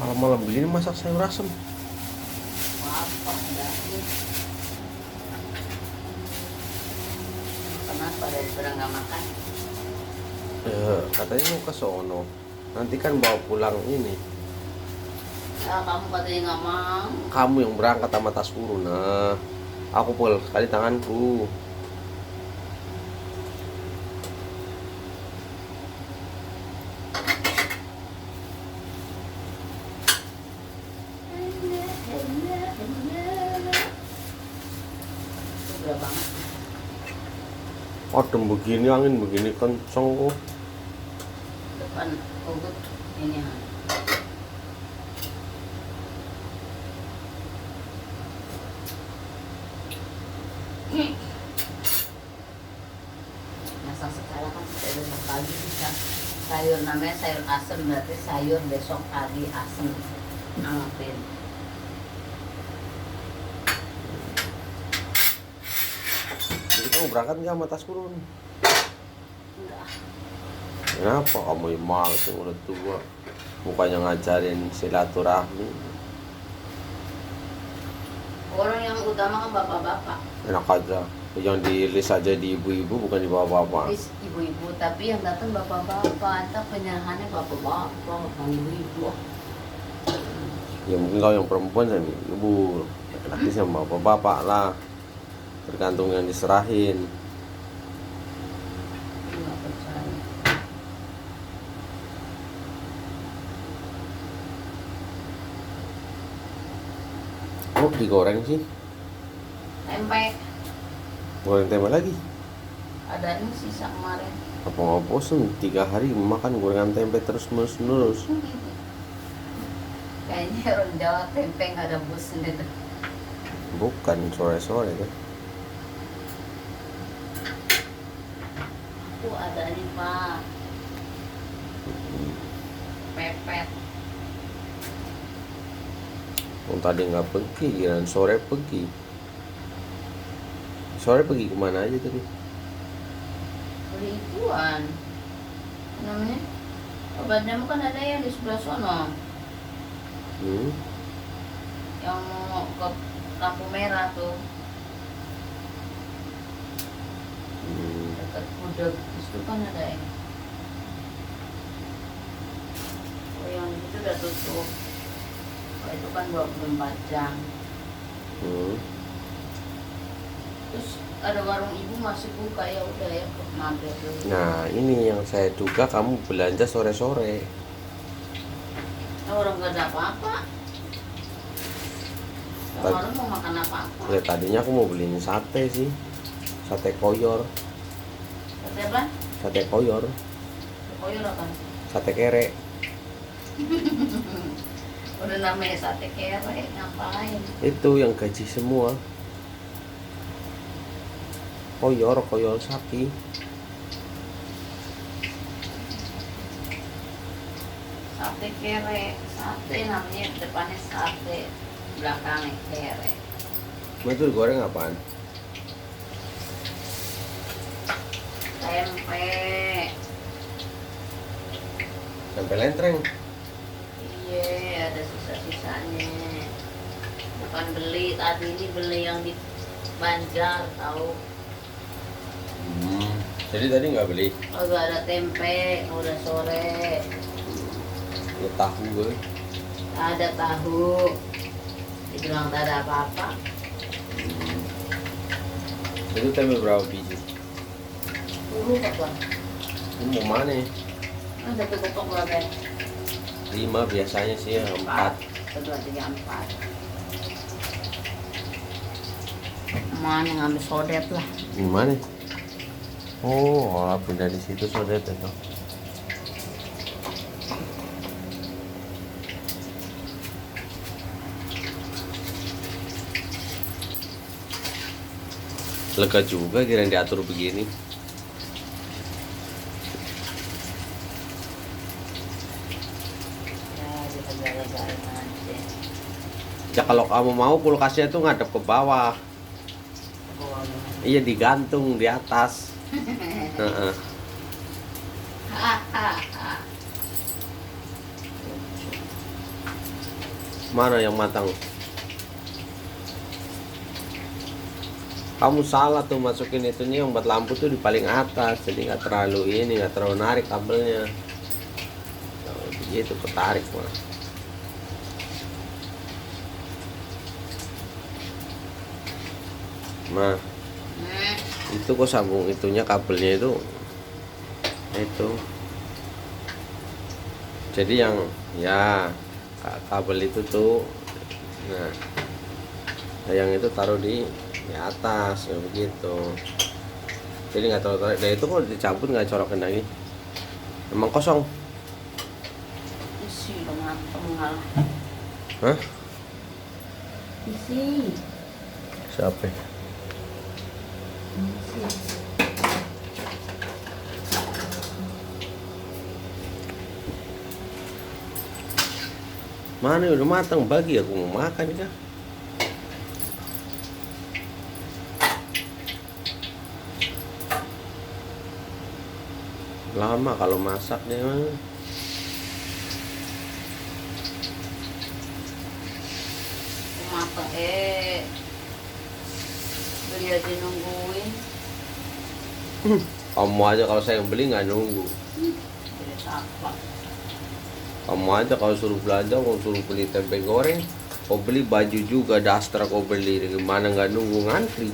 Malam-malam begini masak sayur asem. Apa lagi? Kenapa dari sekarang nggak makan? Katanya mau ke sono. Nanti kan bawa pulang ini. Ya, kamu katanya nggak mau. Kamu yang berangkat sama tas urun. Nah, aku pul kali tanganku. Udah banget. Adem begini, angin begini kenceng kok. Depan ugut ini ha. Masak sekarang kan sampai besok pagi bisa sayur, namanya sayur asem, berarti sayur besok pagi asem angetin. Jadi kamu berangkat nggak sama tas urun? Enggak. Kenapa kamu yang males yang udah tua? Bukannya ngajarin silaturahmi. Orang yang utama kan bapak-bapak. Enak aja. Yang di-list aja di ibu-ibu bukan di bapak-bapak. Bis ibu-ibu, tapi yang datang bapak-bapak, entah penyerahannya bapak-bapak, bukan ibu-ibu. Ya mungkin kalau yang perempuan sama ibu, laki sama bapak-bapak lah. Tergantung yang diserahin. Nggak percaya. Oh digoreng sih. Tempe, Goreng tempe lagi. ada ini sisa kemarin. Apa nggak bosen 3 hari makan gorengan tempe terus menerus. Kayaknya orang Jawa tempe nggak ada bosan itu. Bukan sore-sore kan. Aku ada nih Pak, pepet. Tadi nggak pergi, kirain sore pergi. Sore pergi kemana aja tadi? Beli ituan, apa namanya? Obat nyamuk kan ada yang di sebelah sono, yang mau ke lampu merah tuh, dekat gudeg itu kan ada yang. Oh yang itu udah tutup. Oh, itu kan 24 jam. Terus ada warung ibu masih buka, ya udah ya mampir dulu. Nah ini yang saya duga kamu belanja sore-sore. Orang nggak ada apa-apa. Orang mau makan apa-apa. Ya tadinya aku mau beliin sate sih, sate koyor. Sate apa? Sate koyor, Koyor apa? sate kere. Udah namanya sate kere, ngapain? Itu yang gaji semua. Koyor sapi. Sate kere, sate namanya depannya sate, belakangnya kere. Itu digoreng apaan? Tempe. Tempe lentreng. Iya, ada sisa-sisanya. Bukan beli, tadi ini beli yang di Banjar, tahu? Jadi tadi nggak beli? Oh, gak ada tempe, udah sore. Ya tahu gue. Ada tahu. Dibilang tak ada apa-apa. Itu tempe berapa biji? 10 apa? Ini mau mana? Ada satu kepok berapa? 5 biasanya sih, 4. 1, 2, 3, 4. Mana ngambil sodet lah. Gimana? Oh, pindah di situ sodet itu. Lega juga kira diatur begini. Ya, kita jaga-jaga nanti. Ya kalau kamu mau kulkasnya itu ngadep ke bawah. Iya digantung di atas. Heeh. Mana yang matang? Kamu salah tuh masukin itunya yang buat lampu tuh di paling atas, jadi nggak terlalu ini, nggak terlalu narik kabelnya. Kalau begitu ketarik malah. Nah, itu kok sambung itunya kabelnya itu. Jadi yang ya kabel itu tuh, nah yang itu taruh di atas ya begitu. Jadi nggak terlalu tarik. Nah itu kok dicabut nggak colokin lagi? Emang kosong? Isi dong malah. Hah? Isi. Siapa? Isi. Mana udah matang, bagi aku mau makan kah? Lama kalau masak deh mah. Matang beli aja nungguin. Kamu aja kalau saya yang beli nggak nunggu. Jadi apa? Kamu aja kalau suruh belanja, kalau suruh beli tempe goreng, kau beli baju juga, daster kau beli, gimana nggak nunggu ngantri?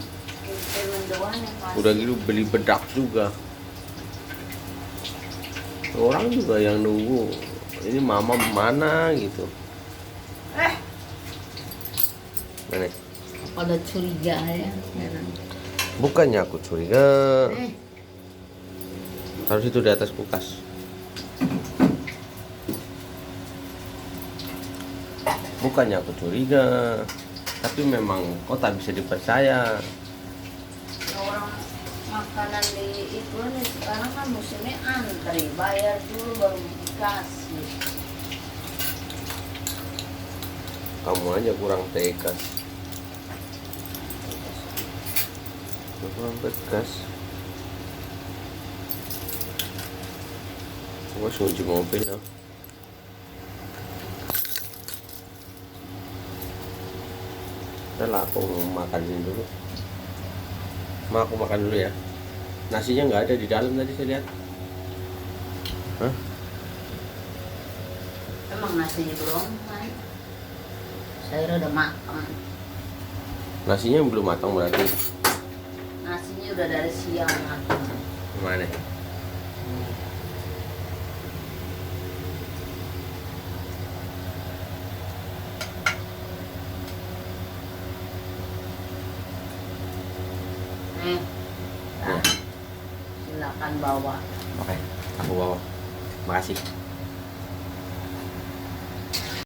Udah gitu beli bedak juga. Orang juga yang nunggu. Ini mama mana gitu? Mana? Pada curiga ya. Bukannya aku curiga. Taruh situ di atas kulkas. Bukannya aku curiga, tapi memang kau tak bisa dipercaya. Orang makanan di itu nih sekarang kan musimnya antri, bayar dulu baru dikasih. Kamu aja kurang tegas. Kurang tegas. Gua kunci mobil loh. Udah lah, aku mau makan dulu. Aku makan dulu ya. Nasinya nggak ada di dalam tadi saya lihat. Hah? Emang nasinya belum kan? Sayur udah matang. Nasinya belum matang berarti. Nasinya udah dari siang matang. Gimana? Nah, silakan bawa. Oke, aku bawa. Makasih.